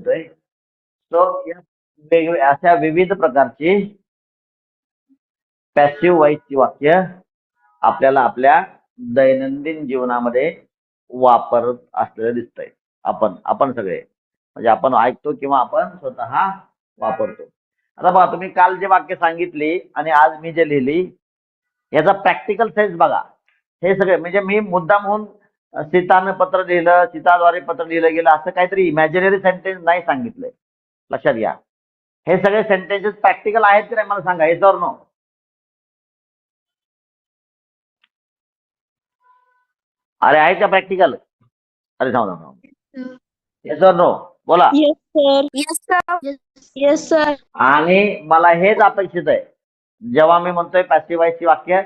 होतोय. सो या वेगवेगळ्या अशा विविध प्रकारची पॅसिव्ह व्हॉइसची वाक्य आपल्याला आपल्या दैनंदिन जीवनामध्ये वापरत असलेलं दिसतंय. आपण सगळे म्हणजे आपण ऐकतो किंवा आपण स्वतः वापरतो. आता बघा, तुम्ही काल जे वाक्य सांगितली आणि आज मी जे लिहिली याचा प्रॅक्टिकल सेन्स बघा. हे सगळे म्हणजे मी मुद्दामहून सीतानं पत्र लिहिलं, सीताद्वारे पत्र लिहिलं गेलं असं काहीतरी इमॅजिनरी सेंटेन्स नाही सांगितलंय. लक्षात घ्या. हे सगळे सेंटेन्सेस प्रॅक्टिकल आहेत की नाही मला सांगा. Yes or no? अरे आहेत का प्रॅक्टिकल? अरे थांब. येस ऑर नो बोला. Yes, sir. Yes, sir. Yes, sir. आणि मला हेच अपेक्षित आहे जेव्हा मी म्हणतोय पॅसिव्ह व्हॉइसची वाक्य,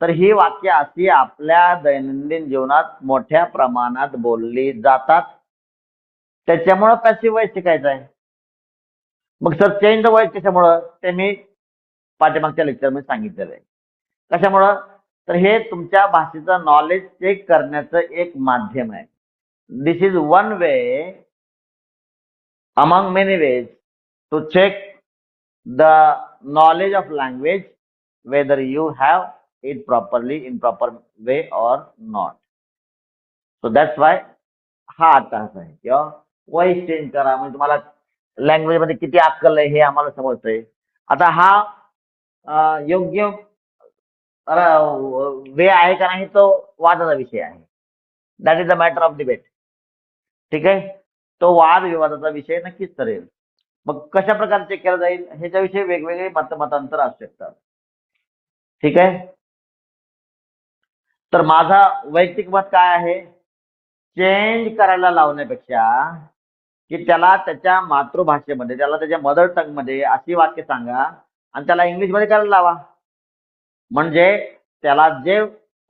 तर ही वाक्य अशी आपल्या दैनंदिन जीवनात मोठ्या प्रमाणात बोलली जातात. त्याच्यामुळं पॅसिव्ह व्हॉइस शिकायचं आहे. मग सर चेंज द व्हॉइस कशामुळं? ते मी पाठीमागच्या लेक्चरमध्ये सांगितलेलं आहे. कशामुळं? तर हे तुमच्या भाषेचं नॉलेज चेक करण्याचं एक माध्यम आहे. This is one way among many ways to check the knowledge of language, whether you have it properly in proper way or not. So that's why हा अट्टहास आहे किंवा वॉइस चेंज करा म्हणजे तुम्हाला लँग्वेज मध्ये किती अक्कल आहे हे आम्हाला समजतंय. आता हा योग्य वे आहे का नाही तो वादाचा विषय आहे. That is the matter of debate. ठीक आहे. तो वाद विवादाचा विषय नक्कीच ठरेल. मग कशा प्रकारे चेक केला जाईल ह्याच्याविषयी वेगवेगळे मतांतर असू शकतात. ठीक आहे. तर माझा वैयक्तिक मत काय आहे? चेंज करायला लावण्यापेक्षा की त्याला त्याच्या मातृभाषेमध्ये, त्याला त्याच्या मदर टंग मध्ये अशी वाक्य सांगा आणि त्याला इंग्लिश मध्ये करायला लावा. म्हणजे त्याला जे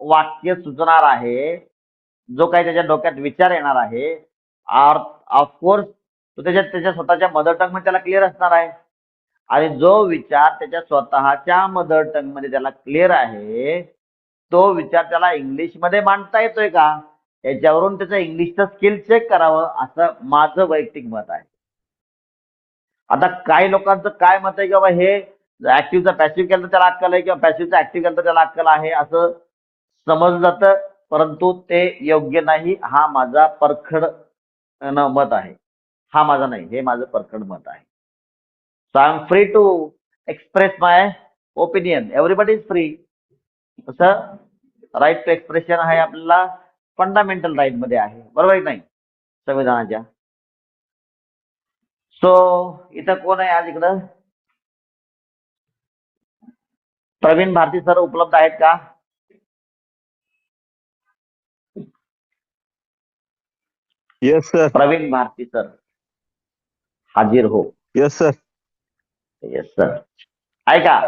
वाक्य सुचणार आहे, जो काही त्याच्या डोक्यात विचार येणार आहे, ऑफकोर्स तो त्याच्या स्वतःच्या मदर टंग मध्ये त्याला क्लिअर असणार आहे. आणि जो विचार त्याच्या स्वतःच्या मदर टंग मध्ये त्याला क्लिअर आहे, तो विचार त्याला इंग्लिश मध्ये मांडता येतोय का याच्यावरून त्याचं इंग्लिशचं स्किल चेक करावं, असं माझं वैयक्तिक मत आहे. आता काही लोकांचं काय मत आहे की बाबा हे ऍक्टिव्हचा पॅसिव्ह केलं तर त्याला अक्कल आहे किंवा पॅसिव्हचा ऍक्टिव्ह केलं तर त्याला अक्कल आहे असं समजलं जातं, परंतु ते योग्य नाही. हा माझा परखड मत आहे. हा माझा नाही, हे माझं परखड मत आहे. So I am free to express my opinion. Everybody is free. तसं राईट टू एक्सप्रेशन आहे आपल्याला फंडामेंटल राईट मध्ये आहे, बरोबर नाही संविधानाच्या. सो इथं कोण आहे आज इकडं? प्रवीण भारती सर उपलब्ध आहेत का? Yes sir. Praveen Bharati sir हाजीर हो. Yes sir. Yes sir. ऐका,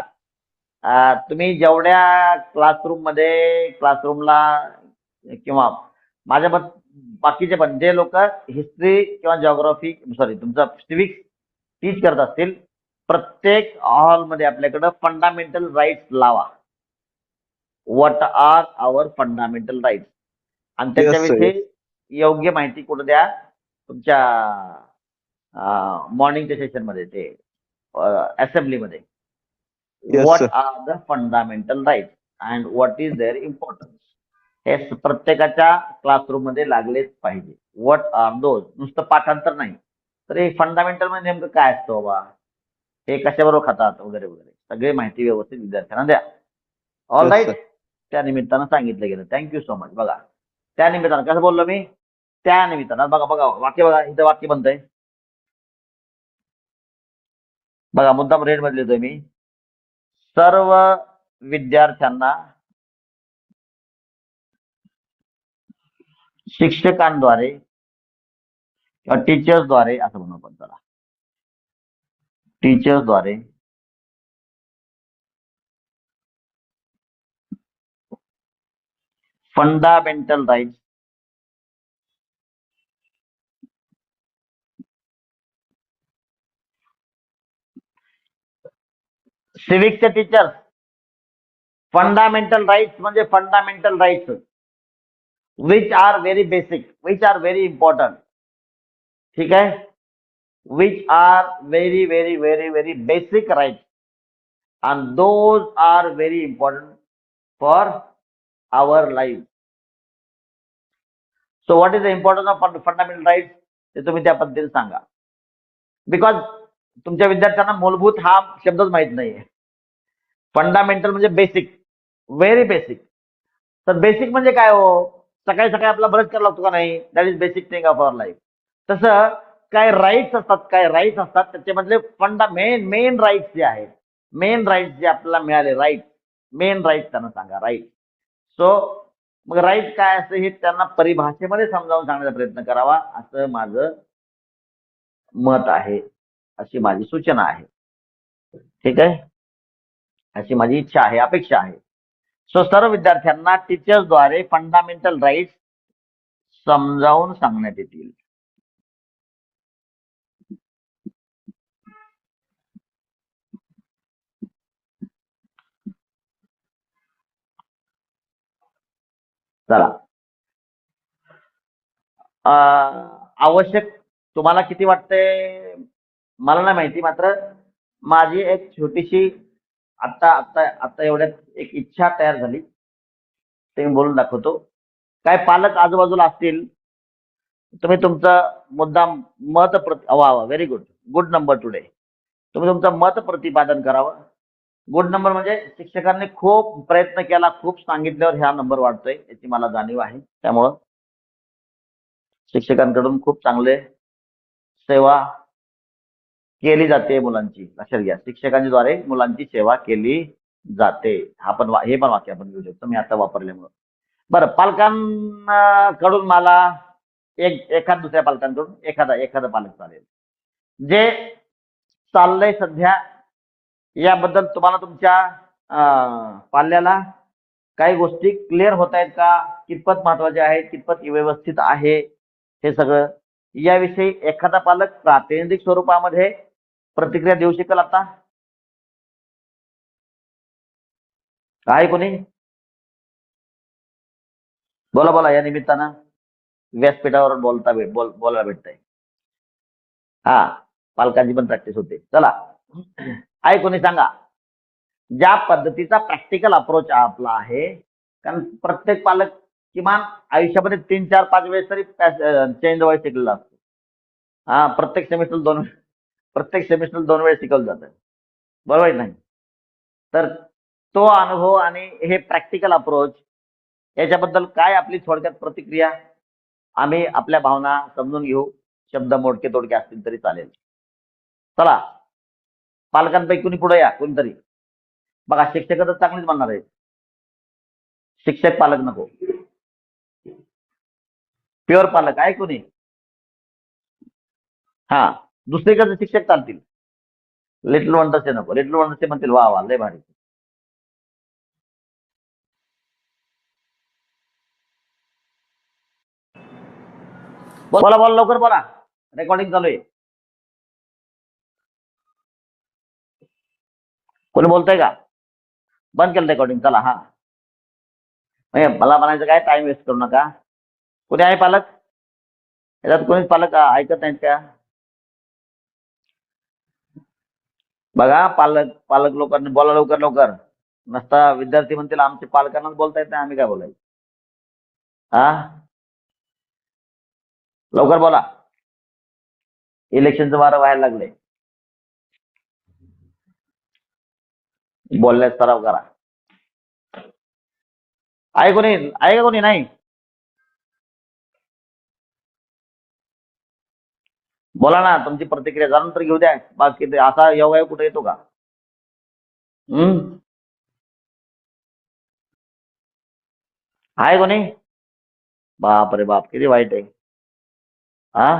तुम्ही जेवढ्या क्लासरूमला किंवा माझ्या बाकीचे पण जे लोक हिस्ट्री किंवा जिओग्राफी तुमचं सिविक्स टीच करत असतील, प्रत्येक हॉलमध्ये आपल्याकडं फंडामेंटल राईट्स लावा. What are our fundamental rights आणि त्याच्याविषयी योग्य माहिती कुठं द्या तुमच्या मॉर्निंगच्या सेशन मध्ये, ते असेंब्लीमध्ये. What are the fundamental rights and what is their importance, हे प्रत्येकाच्या क्लासरूम मध्ये लागलेच पाहिजे. व्हॉट आर दोज, नुसतं पाठांतर नाही तर हे फंडामेंटल म्हणजे नेमकं काय असतं बाबा, हे कशाबरोबर खातात वगैरे वगैरे सगळी माहिती व्यवस्थित विद्यार्थ्यांना द्या. All right. त्या निमित्तानं सांगितलं गेलं. Thank you so much. बघा त्या निमित्तानं कसं बोललो मी, त्या निमित्तानं बघा वाक्य बघा. इथं वाक्य बनतंय बघा, मुद्दाम रेड मध्ये लिहितोय मी. सर्व विद्यार्थ्यांना शिक्षकांद्वारे किंवा टीचर्सद्वारे असं म्हणू आपण त्याला, टीचर्सद्वारे फंडामेंटल राईट्स सिविक्सचे टीचर्स फंडामेंटल राईट्स म्हणजे fundamental rights which are very basic, which are very important. ठीक आहे. which are very, very, very, very basic rights, and those are very important for our life. So what is the importance of fundamental rights? ते तुम्ही त्या पद्धतीने सांगा. Because तुमच्या विद्यार्थ्यांना मूलभूत हा शब्दच माहित नाहीये. फंडामेंटल म्हणजे बेसिक, व्हेरी बेसिक. तर बेसिक म्हणजे काय हो? सकाळी सकाळी आपला ब्रश करायला लागतो का नाही? That is basic thing of our life. तसं काय राईट्स असतात, त्याच्यामधले मेन राईट्स जे आहेत, मेन राईट्स जे आपल्याला मिळाले, मेन राईट्स त्यांना सांगा, राईट. सो मग राईट काय असतं हे त्यांना परिभाषेमध्ये समजावून सांगण्याचा प्रयत्न करावा, असं माझं मत आहे, अशी माझी सूचना आहे. ठीक आहे, अशी माझी इच्छा आहे, अपेक्षा आहे. सो सर्व विद्यार्थ्यांना टीचर्सद्वारे फंडामेंटल राईट्स समजावून सांगण्यात येतील. चला, आवश्यक तुम्हाला किती वाटतंय मला नाही माहिती, मात्र माझी एक छोटीशी आता आता आता एवढ्यात एक इच्छा तयार झाली, ते मी बोलून दाखवतो. काय पालक आजूबाजूला असतील, तुम्ही तुमचं मुद्दाम मत वा very good, good number today. तुम्ही तुमचं मत प्रतिपादन करावं. गुड नंबर म्हणजे शिक्षकांनी खूप प्रयत्न केला, खूप सांगितल्यावर ह्या नंबर वाढतोय याची मला जाणीव आहे. त्यामुळं शिक्षकांकडून खूप चांगले सेवा केली जाते मुलांची. लक्षात घ्या, शिक्षकांच्या द्वारे मुलांची सेवा केली जाते. हे पण वाक्य आपण घेऊ शकतो, मी आता वापरल्यामुळं. बरं, पालकांकडून मला एखाद दुसऱ्या पालकांकडून एखादा पालक चालेल. जे चाललंय सध्या याबद्दल तुम्हाला तुमच्या पाल्याला काही गोष्टी क्लिअर होत आहेत का? कितपत महत्वाचे आहेत, कितपत व्यवस्थित आहे हे सगळं, याविषयी एखादा पालक प्रातिनिधिक स्वरूपामध्ये प्रतिक्रिया देऊ शकेल आता? आहे कोणी? बोला, या निमित्तानं व्यासपीठावर बोलायला भेटतंय. हा, पालकांची पण प्रॅक्टिस होते. चला, आहे कोणी सांगा, ज्या पद्धतीचा प्रॅक्टिकल अप्रोच आपला आहे. कारण प्रत्येक पालक किमान आयुष्यामध्ये 3, 4, 5 वेळेस तरी चेंज व्हायला शिकलेला असतो. हा, प्रत्येक सेमिस्टर 2 वेळेस शिकवलं जातं, बरोबर नाही? तर तो अनुभव आणि हे प्रॅक्टिकल अप्रोच याच्याबद्दल काय आपली थोडक्यात प्रतिक्रिया? आम्ही आपल्या भावना समजून घेऊ, शब्द मोडके तोडके असतील तरी चालेल. चला, पालकांपैकी कुणी पुढे या, कोणीतरी. बघा, शिक्षक तर चांगलीच म्हणणार आहे, शिक्षक पालक नको. प्युअर पालक आहे कोणी? हा, दुसरीकडे शिक्षक चालतील, लिटल वंडर्सचे नको. लिटल वंडर्सचे म्हणतील वा वा लय भारी. बोला लवकर बोला, रेकॉर्डिंग चालू आहे. कोणी बोलतंय का? बंद केलं रेकॉर्डिंग. चला, हा, मला म्हणायचं काय, टाइम वेस्ट करू नका. कोणी आहे पालक याच्यात? कोणीच पालक ऐकत नाहीत का? बघा, पालक लोकांनी बोला लवकर. नसता विद्यार्थी म्हणतील आमचे पालकांनाच बोलता येत नाही, आम्ही काय बोलायचं? हा, लवकर बोला, इलेक्शनचं वारं व्हायला लागले. बोलण्यास सराव करा. आहे का कोणी? नाही, बोला ना, तुमची प्रतिक्रिया जाणून तर घेऊ द्या. बाकी असा योगायोग कुठे येतो का? आहे कोणी? बाप रे बाप, किती वाईट आहे. हा,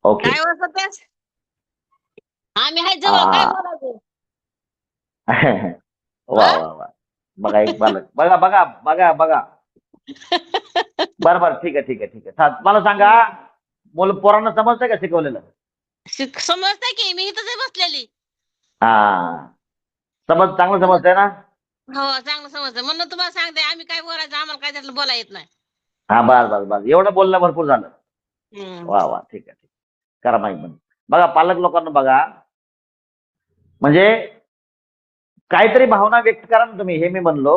ओके. काय वाटत आम्ही आहे जवळ, काय बोलायचं? वा, बघा एक पालक, बघा. बरं, ठीक आहे. मला सांगा, पोरांना समजतंय का शिकवलेलं? समजतंय की, मी इथंच बसलेली. हा, चांगलं समजतंय ना? हो, चांगलं समजतंय, म्हणून तुम्हाला सांगते आम्ही काय बोलायचं, आम्हाला काय त्यातलं बोला येत नाही. हा, बस एवढं बोलणं भरपूर झालं. वा, ठीक आहे. करा माईक बंद. बघा पालक लोकांना बघा, म्हणजे काहीतरी भावना व्यक्त करा ना तुम्ही, हे मी म्हणलो.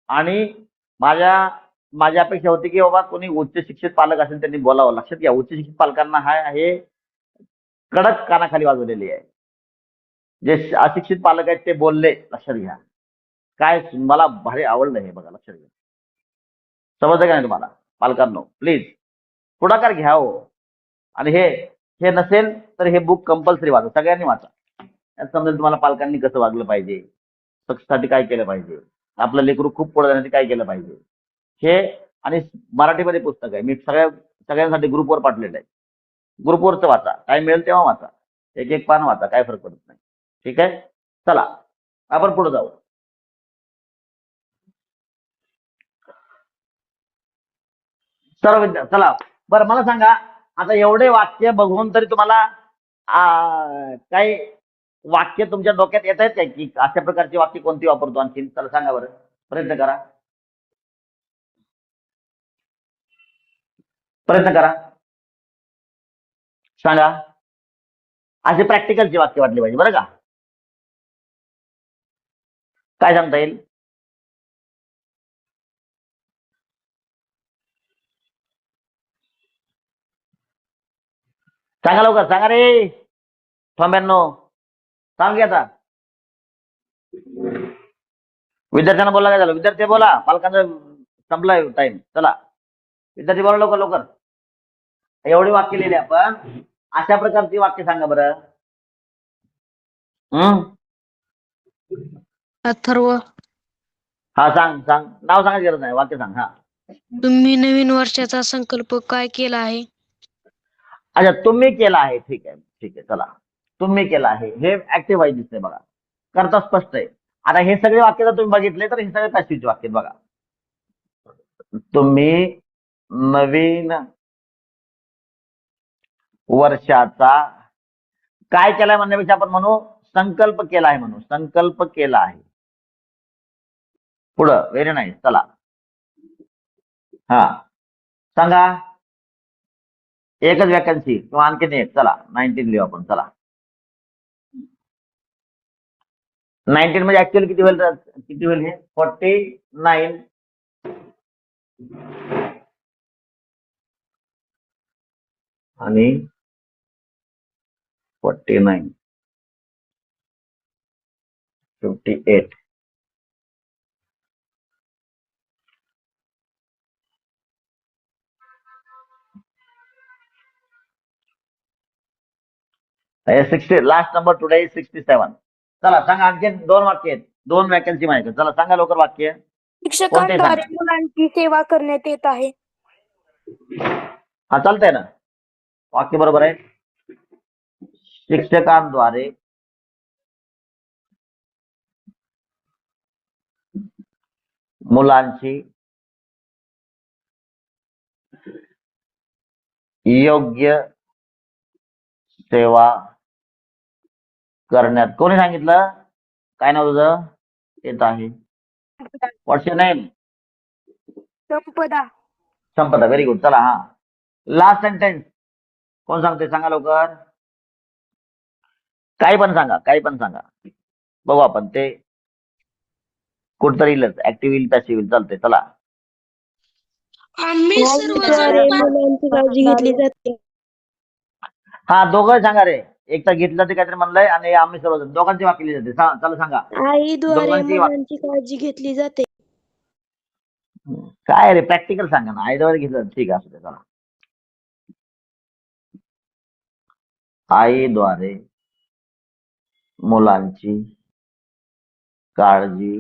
आणि माझी अपेक्षा होती की बाबा कोणी उच्च शिक्षित पालक असेल त्यांनी बोलावं. लक्षात घ्या, उच्च शिक्षित पालकांना हे कडक कानाखाली वाजवलेली आहे. जे अशिक्षित पालक आहेत ते बोलले, लक्षात घ्या. काय मला भारी आवडलं हे, बघा लक्षात घ्या. समजलं का नाही तुम्हाला पालकांनो? प्लीज पुढाकार घ्या हो. आणि हे नसेल तर हे बुक कंपल्सरी वाचा, सगळ्यांनी वाचा. त्यात समजेल तुम्हाला पालकांनी कसं वागलं पाहिजे, सक्सेससाठी काय केलं पाहिजे, आपलं लेकरू खूप पुढे जाण्यासाठी काय केलं पाहिजे हे. आणि मराठीमध्ये पुस्तक आहे, मी सगळ्यांसाठी ग्रुपवर पाठवलेलं आहे. ग्रुपवरचं वाचा, टाइम मिळेल तेव्हा वाचा, एक एक पान वाचा, काय फरक पडत नाही. ठीक आहे, चला आपण पुढे जाऊ. सर्व विद्या चला. बरं मला सांगा, आता एवढे वाक्य बघून तरी तुम्हाला काही वाक्य तुमच्या डोक्यात येत आहेत काय, की अशा प्रकारची वाक्य कोणती वापरतो आणखी? चला सांगा बरं, प्रयत्न करा, प्रयत्न करा, सांगा. अशी प्रॅक्टिकलची वाक्य वाटली पाहिजे बरं का. काय सांगता येईल? सांगा लवकर, सांगा रे थांब्यांनो, सांग की आता. विद्यार्थ्यांना बोला, काय झालं? विद्यार्थी बोला, पालकांचा संपलाय टाइम. चला विद्यार्थी बोला लवकर लवकर. एवढी वाक्य लिहिली आपण, अशा प्रकारची वाक्य सांगा बरं. अथर्व, हा सांग सांग, नाव सांगायची गरज नाही, वाक्य सांग. हा, तुम्ही नवीन वर्षाचा संकल्प काय केला आहे? अच्छा, तुम्ही केला आहे. ठीक आहे ठीक आहे, चला तुम्ही केला आहे, हे ऍक्टिव्ह व्हायचं दिसतंय बघा, करता स्पष्ट आहे. आता हे सगळे वाक्य जर तुम्ही बघितले तर हे सगळे पॅसिव्हचे वाक्य आहेत बघा. तुम्ही नवीन वर्षाचा काय केलाय म्हणण्यापेक्षा आपण म्हणू संकल्प केला आहे, म्हणू संकल्प केला आहे. पुढं, व्हेरी नाईस. चला हा सांगा, एकच वॅकन्सी किंवा आणखीन एक. चला 19 लिहू आपण. चला 19 म्हणजे ऍक्च्युअली किती होईल हे? 49 आणि 49 58. हे 60, लास्ट नंबर टुडे 67. चला सांगा, आणखी दोन वाक्य आहेत, दोन वॅकन्सी माहिती. चला सांगा लवकर वाक्य. शिक्षकांद्वारे मुलांची सेवा करण्यात येत आहे. हा चालतंय ना, वाक्य बरोबर आहे. शिक्षकांद्वारे मुलांची योग्य सेवा करण्यात. कोणी सांगितलं? काय नाव तुझं? येत आहे. What's your name? Sampada. Sampada, very good. चला हा लास्ट सेंटेन्स कोण सांगते? सांगा लवकर. काही पण सांगा, काही पण सांगा, बघू आपण ते कुठतरी येईल, ऍक्टिव्ह येईल, पॅसिव्ह येईल, चालतंय. चला आम्ही सर्वजण मुलांची काळजी घेतली जाते. हा दोघं सांगा रे. एक तर घेतलं ते काहीतरी म्हणलंय आणि आम्ही सर्वजण, दोघांची वाक्य लिहिली जाते. चला सांगा. आईद्वारे दोघांची मुलांची काळजी घेतली जाते. काय रे, प्रॅक्टिकल सांगा ना. आईद्वारे घेतलं, ठीक आहे, असू दे. चला आईद्वारे मुलांची काळजी,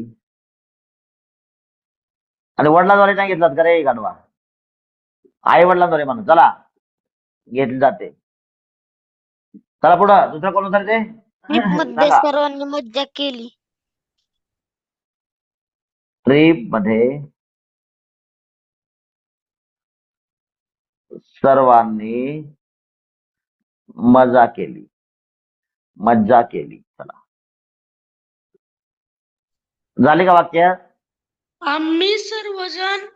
आणि वडिलांद्वारे नाही घेतलात का रे गाढवा? आई वडिलांद्वारे म्हणून. चला घेतली जाते. चला पुढं, दुसरं कोण होतं ते? मध्ये सांगा. सर्वांनी मज्जा केली. ट्रिप मध्ये सर्वांनी मजा केली, मज्जा केली. चला झाली का वाक्य? आम्ही सर्वजण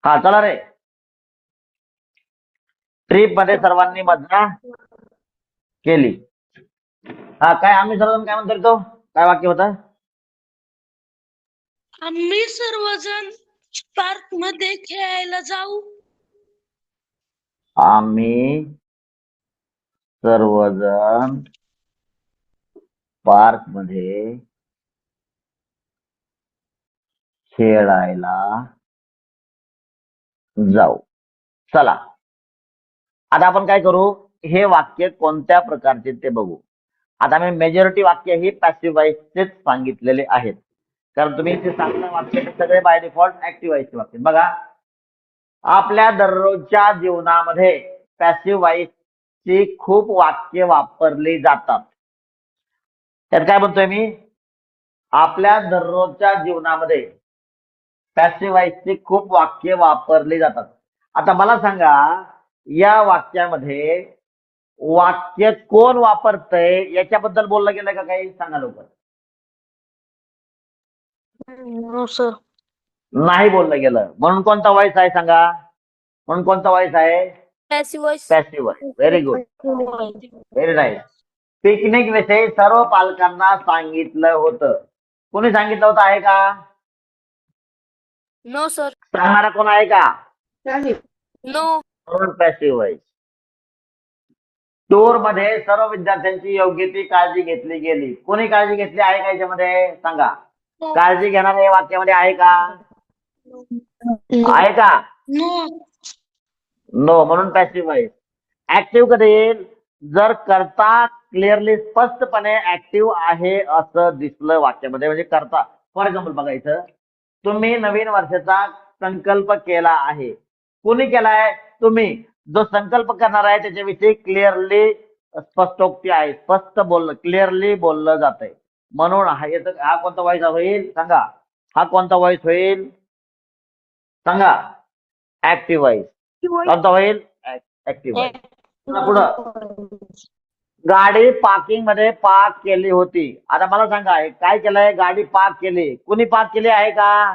हा चला रे. ट्रिप मध्ये सर्वांनी मजा केली. हा काय आम्ही सर्वजण काय म्हणतो रे तो? काय वाक्य होतं? आम्ही सर्वजण पार्क मध्ये खेळायला जाऊ. आम्ही सर्वजण पार्क मध्ये खेळायला जाऊ. चला आता आपण काय करू, हे वाक्य कोणत्या प्रकारचे ते बघू. आता मी मेजॉरिटी वाक्य ही पॅसिव्ह वॉइसचेच सांगितलेले आहेत, कारण तुम्ही ते सांगणं वाक्य ते सगळे बाय डिफॉल्ट ऍक्टिव्ह वॉइसचे वाक्य. बघा, आपल्या दररोजच्या जीवनामध्ये पॅसिव्ह वॉइसची खूप वाक्य वापरली जातात. त्यात काय म्हणतोय मी, आपल्या दररोजच्या जीवनामध्ये पॅसिव्ह वॉइसची खूप वाक्य वापरली जातात. आता मला सांगा, या वाक्यामध्ये वाक्य कोण वापरतंय याच्याबद्दल बोललं गेलं का काही? सांगा लवकर. No sir. नाही बोललं गेलं. म्हणून कोणता वॉइस आहे सांगा? म्हणून कोणता वॉइस आहे? Passive voice. Passive voice. Very good, very nice. Picnic विषयी सर्व पालकांना सांगितलं होतं. कोणी सांगितलं होतं आहे का? No sir. सांगणारा कोण आहे का? नो. म्हणून पॅसिव्ह वॉइस. टूर मध्ये सर्व विद्यार्थ्यांची योग्य ती काळजी घेतली गेली. कोणी काळजी घेतली आहे का याच्यामध्ये? सांगा. काळजी घेणारे या वाक्यामध्ये आहे का? आहे का? नो. नो, म्हणून पॅसिव्ह वॉइस. ऍक्टिव्ह कधी येईल? जर करता क्लिअरली स्पष्टपणे ऍक्टिव्ह आहे असं दिसलं वाक्यामध्ये, म्हणजे करता. फॉर एक्झाम्पल बघा, इथं तुम्ही नवीन वर्षाचा संकल्प केला आहे. कोणी केलाय? तुम्ही. जो संकल्प करणार आहे त्याच्याविषयी क्लिअरली स्पष्टोक्ती आहे, स्पष्ट बोललं, क्लिअरली बोललं जातंय. म्हणून हा कोणता वॉइस होईल सांगा? हा कोणता वॉइस होईल सांगा? Active voice. कोणता होईल? Active voice. पुढं, गाडी पार्किंग मध्ये पार्क केली होती. आता मला सांगा, काय केलंय? गाडी पार्क केली. कुणी पार्क केली आहे का?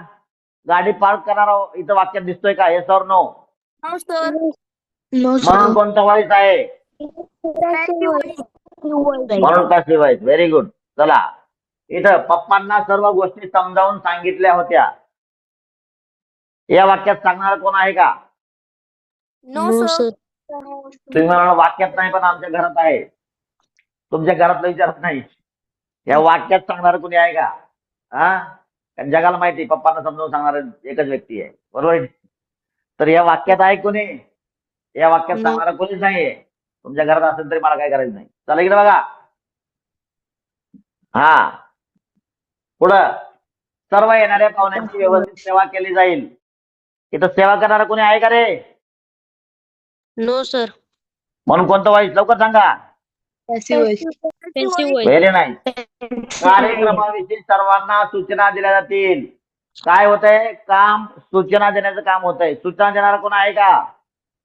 गाडी पार्क करणारा इथं वाक्यात दिसतोय का? Yes or no? No sir. No म्हणून कोणता वॉइस आहे? Passive voice. म्हणून पॅसिव्ह वॉइस. Very good. चला, इथं पप्पांना सर्व गोष्टी समजावून सांगितल्या होत्या. या वाक्यात सांगणार कोण आहे का? No sir. तुम्ही म्हणाला वाक्यात नाही, पण आमच्या घरात आहे. तुमच्या घरातलं विचारत नाही. या वाक्यात सांगणार कोणी आहे का? हा, कारण जगाला माहिती पप्पांना समजावून सांगणार एकच व्यक्ती आहे, बरोबर आहे? तर या वाक्यात आहे कोणी? या वाक्यात सांगणारा कोणीच नाहीये. तुमच्या घरात असेल तरी मला काय करायचं नाही. चला इकडे बघा. हा, पुढं, सर्व येणाऱ्या पाहुण्यांची व्यवस्थित सेवा केली जाईल. इथं सेवा करणारा कोणी आहे का रे? No sir. म्हणून कोणतं वॉइस? लवकर सांगा. Very nice. कार्यक्रमाविषयी सर्वांना सूचना दिल्या जातील. काय होतंय? काम, सूचना देण्याचं काम होतंय. सूचना देणारा कोण आहे का?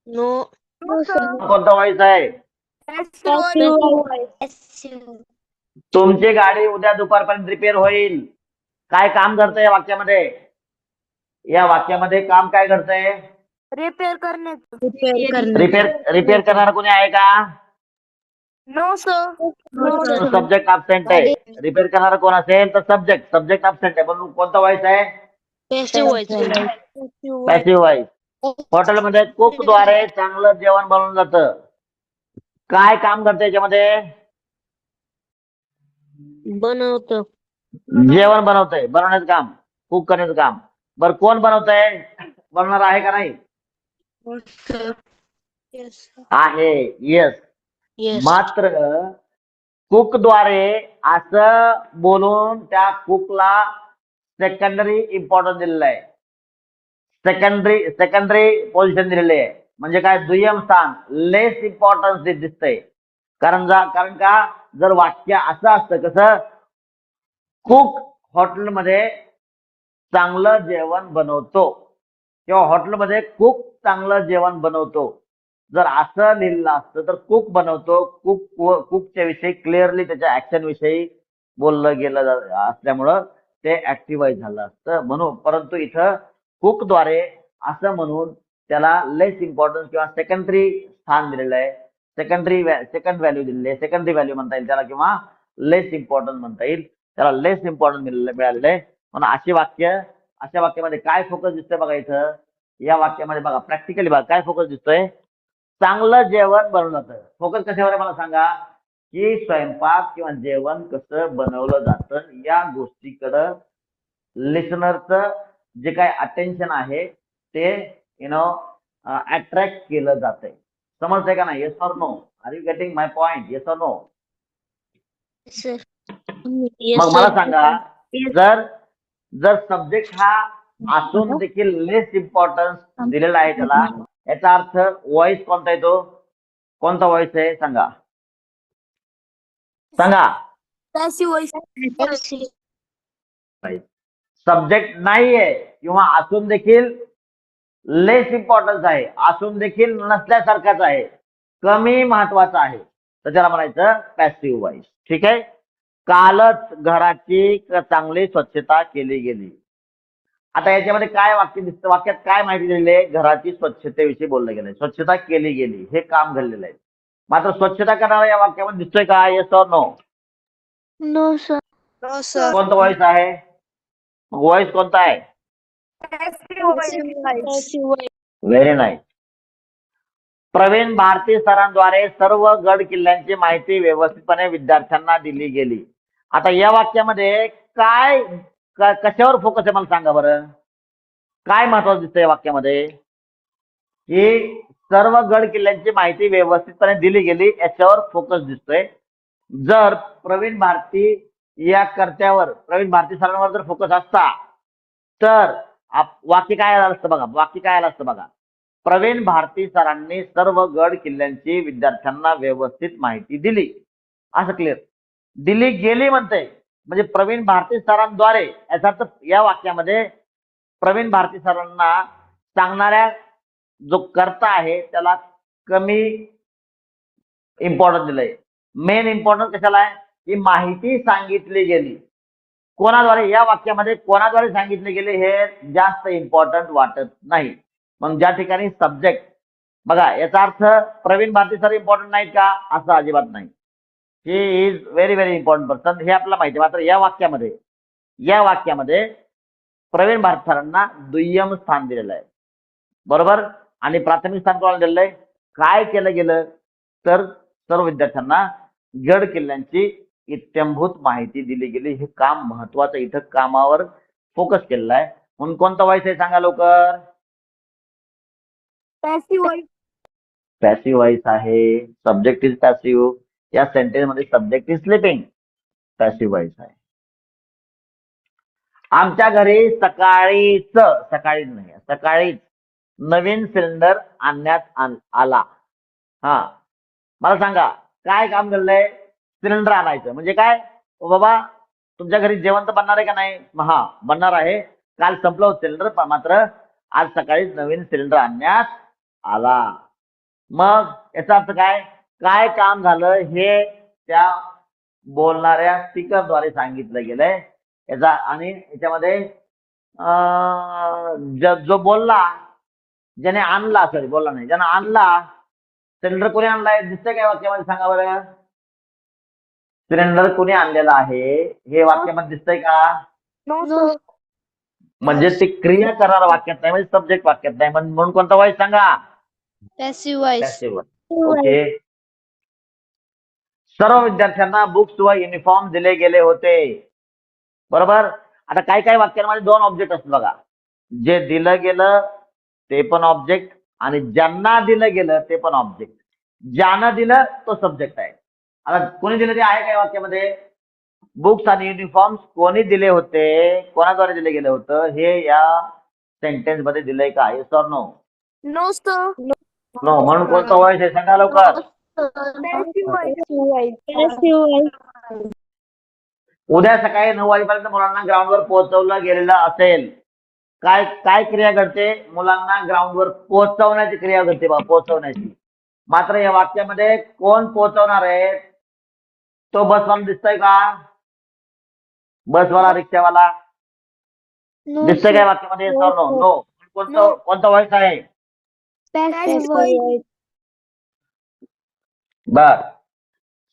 नो. कोणता वॉइस आहे? तुमची गाडी उद्या दुपारपर्यंत रिपेअर होईल. काय काम करतंय या वाक्यामध्ये? या वाक्यामध्ये काम काय करतंय? रिपेअर करण्याचं. रिपेअर करणारा कोणी आहे का? No sir. सब्जेक्ट अब्सेंट आहे. रिपेअर करणारा कोण असेल तर सब्जेक्ट अब्सेंट आहे. म्हणून कोणता वॉइस आहे? Passive voice. हॉटेलमध्ये कुकद्वारे चांगलं जेवण बनवलं जातं. काय काम करतं याच्यामध्ये? बनवत. जेवण बनवतंय, बनवण्याचं काम, कुक करण्याचं काम. बरं, कोण बनवतंय? बनवणार आहे का नाही? आहे. येस. मात्र कुकद्वारे असं बोलून त्या कुकला सेकंडरी इम्पॉर्टन्स दिलेलं आहे. सेकंडरी पोझिशन दिलेली आहे. म्हणजे काय? दुय्यम स्थान, लेस इम्पॉर्टन्स दिसतंय. कारण का जर वाक्य असं असतं, कसं? कुक हॉटेलमध्ये चांगलं जेवण बनवतो किंवा हॉटेलमध्ये कुक चांगलं जेवण बनवतो, जर असं लिहिलं असतं तर कुक बनवतो, कुकच्या विषयी क्लिअरली त्याच्या ऍक्शन विषयी बोललं गेलं असल्यामुळं ते ऍक्टिव्हाइज झालं असतं म्हणून. परंतु इथं कुकद्वारे असं म्हणून त्याला लेस इम्पॉर्टन्स किंवा सेकंडरी स्थान दिलेलं आहे, सेकंड व्हॅल्यू दिलेली आहे, सेकंडरी व्हॅल्यू म्हणता येईल त्याला, किंवा लेस इम्पॉर्टन्स म्हणता येईल, त्याला लेस इम्पॉर्टन्स मिळालेलं आहे. म्हणून अशा वाक्यामध्ये काय फोकस दिसतोय बघा इथं, या वाक्यामध्ये बघा प्रॅक्टिकली बघा काय फोकस दिसतोय. चांगलं जेवण बनवलं जातं. फोकस कशावर आहे मला सांगा, की स्वयंपाक किंवा जेवण कसं बनवलं जातं या गोष्टीकडं लिसनरचं जे काय अटेन्शन आहे ते अट्रॅक्ट केलं जातंय. समजतंय का नाही? Yes or no? Are you getting my point? Yes or no? Sir मग मला सांगा, जर सब्जेक्ट हा असून देखील लेस इम्पॉर्टन्स दिलेला आहे त्याला, याचा अर्थ व्हॉइस कोणता येतो? कोणता व्हॉइस आहे सांगा सांगा. सब्जेक्ट नाहीये किंवा असून देखील लेस इम्पॉर्टन्स आहे, असून देखील नसल्यासारखाच आहे, कमी महत्वाचा आहे, तर त्याला म्हणायचं पॅसिव्ह व्हॉइस. ठीक आहे. कालच घराची चांगली स्वच्छता केली गेली. आता याच्यामध्ये काय वाक्य दिसतं? वाक्यात काय माहिती दिलेली आहे? घराची स्वच्छतेविषयी बोललं गेलंय, स्वच्छता केली गेली, हे काम घडलेलं आहे. मात्र स्वच्छता करणारा या वाक्यामध्ये दिसतोय का? Yes or no? No sir. कोणता व्हॉइस आहे? व्हॉइस कोणता आहे? Very nice. प्रवीण भारती सरांद्वारे सर्व गड किल्ल्यांची माहिती व्यवस्थितपणे विद्यार्थ्यांना दिली गेली. आता या वाक्यामध्ये काय कशावर फोकस आहे मला सांगा बरं. काय महत्वाचं दिसतंय या वाक्यामध्ये? की सर्व गड किल्ल्यांची माहिती व्यवस्थितपणे दिली गेली याच्यावर फोकस दिसतोय. जर प्रवीण भारती प्रवीण भारती सरांवर जर फोकस असता तर वाक्य काय आलं असतं बघा. प्रवीण भारती सरांनी सर्व गड किल्ल्यांची विद्यार्थ्यांना व्यवस्थित माहिती दिली, असं क्लिअर. दिली गेली म्हणते म्हणजे प्रवीण भारती सरांद्वारे, याचा अर्थ या वाक्यामध्ये प्रवीण भारती सरांना सांगणाऱ्या जो कर्ता आहे त्याला कमी इम्पॉर्टन्स दिलंय. मेन इम्पॉर्टन्स कशाला आहे? की माहिती सांगितली गेली. कोणाद्वारे? या वाक्यामध्ये कोणाद्वारे सांगितले गेले हे जास्त इम्पॉर्टंट वाटत नाही. मग ज्या ठिकाणी सब्जेक्ट बघा, याचा अर्थ प्रवीण भारती सर इम्पॉर्टंट नाहीत का? असं अजिबात नाही. He is very very important person, हे आपल्याला माहिती. मात्र या वाक्यामध्ये प्रवीण भारती सरांना दुय्यम स्थान दिलेलं आहे, बरोबर. आणि प्राथमिक स्थान कोणाला दिलेलं आहे? काय केलं गेलं तर सर्व विद्यार्थ्यांना गड किल्ल्यांची इत्यंभूत माहिती दिली गेली. हे काम महत्वाचं, इथं कामावर फोकस केलेला आहे. म्हणून कोणता व्हॉइस आहे सांगा लवकर? पॅसिव्ह व्हॉइस आहे. Subject is passive. या सेंटेन्स मध्ये subject is sleeping. Passive voice आहे. आमच्या घरी सकाळीच नवीन सिलेंडर आणण्यात आला. मला सांगा काय काम घडलंय? सिलेंडर आणायचं म्हणजे काय? बाबा तुमच्या घरी जेवण तर बनणार आहे का नाही? बनणार आहे. काल संपलं होतं सिलेंडर, मात्र आज सकाळीच नवीन सिलेंडर आणण्यात आला. मग याचा अर्थ काय काम झालं हे त्या बोलणाऱ्या स्पीकरद्वारे सांगितलं गेलंय. याचा आणि याच्यामध्ये जो बोलला, ज्याने आणला, ज्याने आणला सिलेंडर, कोणी आणलाय दिसतंय काय वाक्यामध्ये सांगा बरं? सिलेंडर कोणी आणलेला आहे हे वाक्यामध्ये दिसतंय का? म्हणजे ती क्रिया करणारा वाक्यात नाही, म्हणजे सब्जेक्ट वाक्यात नाही. म्हणून कोणता व्हॉइस सांगा? Passive voice. पॅसिव्ह. ओके. सर्व विद्यार्थ्यांना बुक्स व युनिफॉर्म दिले गेले होते, बरोबर. आता काही वाक्यांमध्ये दोन ऑब्जेक्ट असतात बघा. जे दिलं गेलं ते पण ऑब्जेक्ट आणि ज्यांना दिलं गेलं ते पण ऑब्जेक्ट. ज्यानं दिलं तो सब्जेक्ट आहे. आता कोणी दिलं ते आहे काय वाक्यामध्ये? बुक्स आणि युनिफॉर्म कोणी दिले होते, कोणाद्वारे दिले गेलं होतं हे या सेंटेन्स मध्ये दिलंय का? Yes or no? नो. म्हणून कोणता व्हॉइस आहे सांगा लवकर? उद्या सकाळी 9 वाजेपर्यंत मुलांना ग्राउंडवर पोहोचवलं गेलेलं असेल. काय क्रिया घडते? मुलांना ग्राउंडवर पोहोचवण्याची क्रिया घडते पोहोचवण्याची. मात्र या वाक्यामध्ये कोण पोहोचवणार आहे? तो बसवाला दिसतोय का? बसवाला, रिक्षावाला दिसतोय काय वाक्यामध्ये? नो. कोणता व्हॉइस आहे? Passive voice. बर.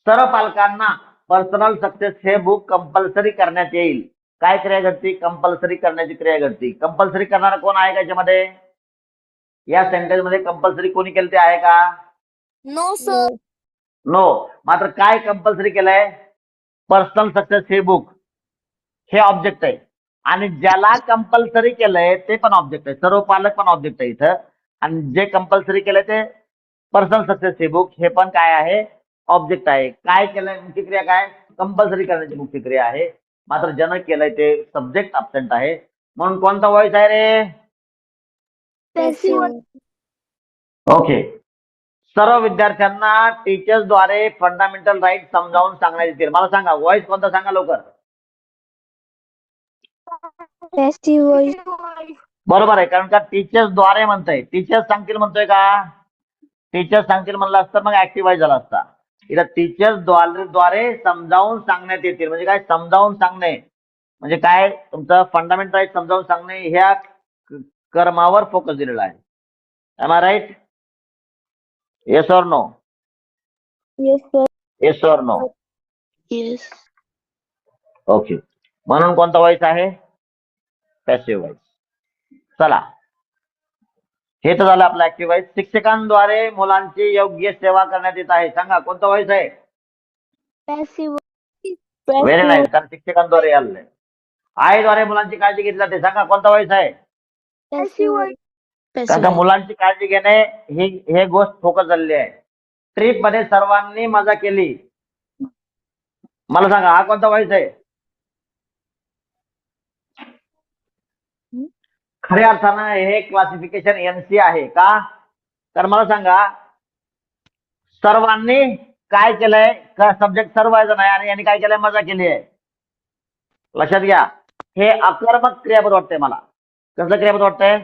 सर्व पालकांना पर्सनल सक्सेस हे बुक कंपल्सरी करण्यात येईल. काय क्रिया घडती? कंपल्सरी करण्याची क्रिया घडती. कंपल्सरी करणारा कोण आहे का याच्यामध्ये? या सेंटेन्स मध्ये कंपल्सरी कोणी केलं ते आहे का? No, sir. नो. मात्र काय कंपल्सरी केलंय? पर्सनल सक्सेस हे बुक हे ऑब्जेक्ट आहे आणि ज्याला कंपल्सरी केलंय ते पण ऑब्जेक्ट आहे. सर्व पालक पण ऑब्जेक्ट आहे इथं आणि जे कंपल्सरी केलंय ते पर्सनल सक्सेस हे बुक हे पण काय आहे? ऑब्जेक्ट आहे. काय केलंय? मुख्य क्रिया काय? कंपल्सरी करण्याची मुख्य क्रिया आहे. मात्र ज्यानं केलंय ते सब्जेक्ट अब्सेंट आहे. म्हणून कोणता व्हॉइस आहे रे? Passive voice. ओके. सर्व विद्यार्थ्यांना टीचर्सद्वारे फंडामेंटल राईट समजावून सांगण्यात येतील. मला सांगा व्हॉइस कोणता? सांगा लवकर. Passive voice. बरोबर आहे, कारण का टीचर्सद्वारे म्हणतोय. टीचर्स सांगतील म्हणतोय का? टीचर्स सांगतील म्हणलं असतं मग ऍक्टिव्ह व्हॉइस झाला असता. इथं टीचर्स द्वारे समजावून सांगण्यात येतील. म्हणजे काय? समजावून सांगणे म्हणजे काय? तुमचं फंडामेंटल राईट समजावून सांगणे ह्या कर्मावर फोकस दिलेला आहे. Am I right? Yes or no? Yes, sir. Yes or no? Yes. Okay. म्हणून कोणता व्हॉइस आहे? Passive voice. चला, हे तर झालं आपलं ऍक्टिव्ह व्हॉइस. शिक्षकांद्वारे मुलांची योग्य सेवा करण्यात येत आहे. सांगा कोणता व्हॉइस आहे? Passive voice. व्हेरी नाईस, कारण शिक्षकांद्वारे आलेलं आहे. आईद्वारे मुलांची काळजी घेतली जाते. सांगा कोणता व्हॉइस आहे? Passive voice. कारण का मुलांची काळजी घेणे हे गोष्ट फोकस झालेली आहे. ट्रिप मध्ये सर्वांनी मजा केली. मला सांगा हा कोणता व्हॉइस आहे? खऱ्या अर्थानं हे क्लासिफिकेशन एनसी आहे का? तर मला सांगा सर्वांनी काय केलंय? सब्जेक्ट सर्व आहे नाही आणि यांनी काय केलंय? मजा केली आहे. लक्षात घ्या, हे अकर्मक क्रियापद वाटतंय मला. कसलं क्रियापद वाटतंय?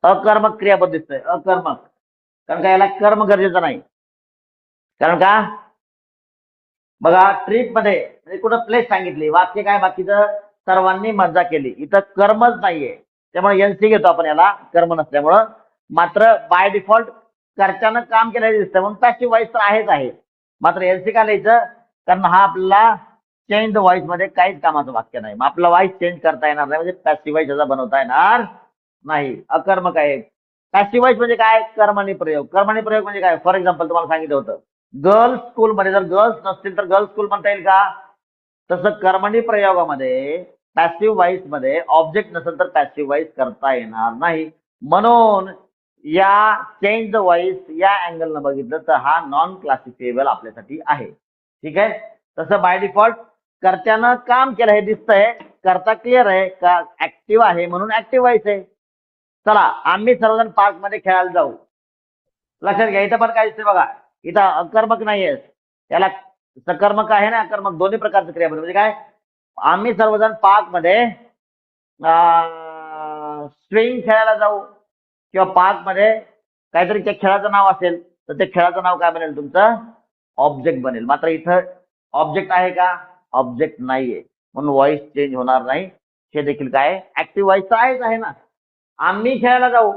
अकर्मक क्रियापद दिसतंय. अकर्मक, कारण का याला कर्म गरजेचं नाही. कारण का बघा ट्रिप मध्ये म्हणजे कुठं प्लेस सांगितली, वाक्य काय बाकीचं? सर्वांनी मजा केली. इथं कर्मच नाहीये, त्यामुळे एनसी घेतो आपण याला, कर्म नसल्यामुळं. मात्र बाय डिफॉल्ट कर्त्यानं काम केलेलं दिसतं म्हणून पॅसिव्ह व्हॉइस तर आहेच आहे. मात्र एनसी का लिहायचं? कारण हा आपला चेंज द व्हॉइस मध्ये काहीच कामाचं वाक्य नाही. मग आपला व्हॉइस चेंज करता येणार नाही, म्हणजे पॅसिव्ह व्हॉइस याचा बनवता येणार नाही. अकर्मक आहे. पॅसिव्ह व्हॉइस म्हणजे काय? कर्मणी प्रयोग. कर्मणी प्रयोग म्हणजे काय? फॉर एक्झाम्पल तुम्हाला सांगितलं होतं, गर्ल्स स्कूलमध्ये जर गर्ल्स नसतील तर गर्ल्स स्कूल म्हणता येईल का? तसं कर्मणी प्रयोगामध्ये पॅसिव्ह व्हॉइस मध्ये ऑब्जेक्ट नसेल तर पॅसिव्ह व्हॉइस करता येणार नाही. म्हणून या चेंज द व्हॉइस या अँगलनं बघितलं तर हा नॉन क्लासिफिएबल आपल्यासाठी आहे. ठीक आहे. तसं बाय डिफॉल्ट कर्त्यानं काम केलं हे दिसतंय, करता क्लिअर आहे का? ऍक्टिव्ह आहे म्हणून ऍक्टिव्ह व्हॉइस आहे. चला, आम्ही सर्वजण पार्क मध्ये खेळायला जाऊ. लक्षात घ्या, इथं पण काय दिसतंय बघा, इथं अकर्मक नाहीये, याला सकर्मक आहे ना अकर्मक, दोन्ही प्रकारचं क्रियापद. म्हणजे काय? आम्ही सर्वजण पार्क मध्ये स्विंग खेळायला जाऊ किंवा पार्क मध्ये काहीतरी त्या खेळाचं नाव असेल तर ते खेळाचं नाव काय बनेल? तुमचं ऑब्जेक्ट बनेल. मात्र इथं ऑब्जेक्ट आहे का? ऑब्जेक्ट नाहीये, म्हणून व्हॉइस चेंज होणार नाही. हे देखील काय? ऍक्टिव्ह व्हॉइस तर आहेच आहे ना. आम्ही खेळायला जाऊ,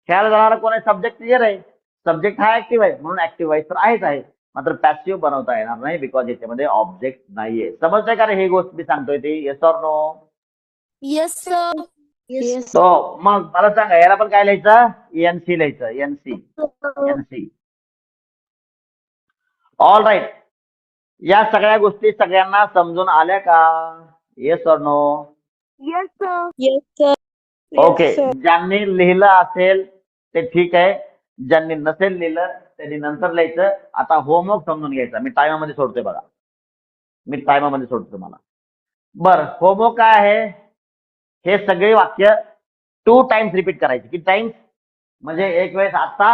खेळायला जाणारा कोण आहे? सब्जेक्ट क्लिअर आहे. सब्जेक्ट हा ऍक्टिव्ह आहे म्हणून ऍक्टिव्ह व्हॉइस तर आहेच आहे. मात्र पॅसिव्ह बनवता येणार नाही बिकॉज याच्यामध्ये ऑब्जेक्ट नाहीये. समजतंय का रे ही गोष्ट मी सांगतोय ती? Yes or no? Yes, sir. Yes. तो मग मला सांगा याला पण काय लिहायचं? एनसी लिहायचं. एनसी. एनसी. All right. या सगळ्या गोष्टी सगळ्यांना समजून आल्या का? Yes or no? Yes, sir. Yes, sir. Okay. ज्यांनी लिहिलं असेल ते ठीक आहे, ज्यांनी नसेल लिहिलं त्यांनी नंतर लिहायचं. आता होमवर्क समजून घ्यायचा. मी टायमामध्ये सोडतोय बघा, मी टायमामध्ये सोडतो तुम्हाला. बरं, होमवर्क काय आहे? हे सगळे वाक्य 2 टाइम्स रिपीट करायचे. किती टाइम्स? म्हणजे एक वेळेस आता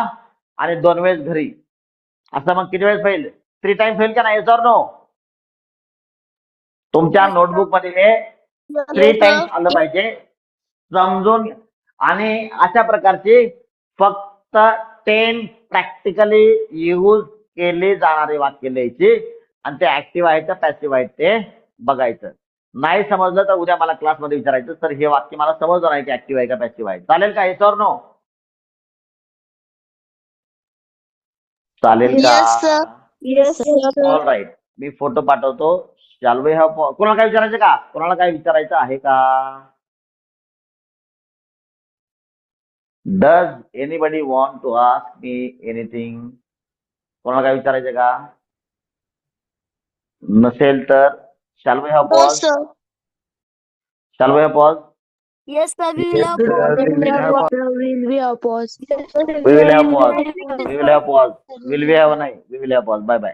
आणि 2 वेळेस घरी. असं मग किती वेळेस होईल? 3 टाइम्स होईल का नाही? Yes or no? तुमच्या नोटबुक मध्ये हे 3 टाइम्स आलं पाहिजे समजून. आणि अशा प्रकारचे फक्त 10 प्रॅक्टिकली यूज केले जाणारे वाक्य लिहायचे आणि ते ऍक्टिव्ह आहेत का पॅसिव्ह आहेत ते बघायचं. नाही समजलं तर उद्या मला क्लासमध्ये विचारायचं सर हे वाक्य मला समजलं नाही की ऍक्टिव्ह आहे का पॅसिव्ह आहे. चालेल का? Yes or no? चालेल का? Yes all right. मी फोटो पाठवतो. शॅल वी हॅव कोणाला काय विचारायचं का? कोणाला काय विचारायचं आहे का? Does anybody want to ask me anything? कोणाला काय विचारायचं का? नसेल तर shall we have pause? Shall we have pause? Yes sir we Yes, sir. We will have Will we have pause? We will have pause. We will have pause. Will we have नाही. We will have pause. Bye bye.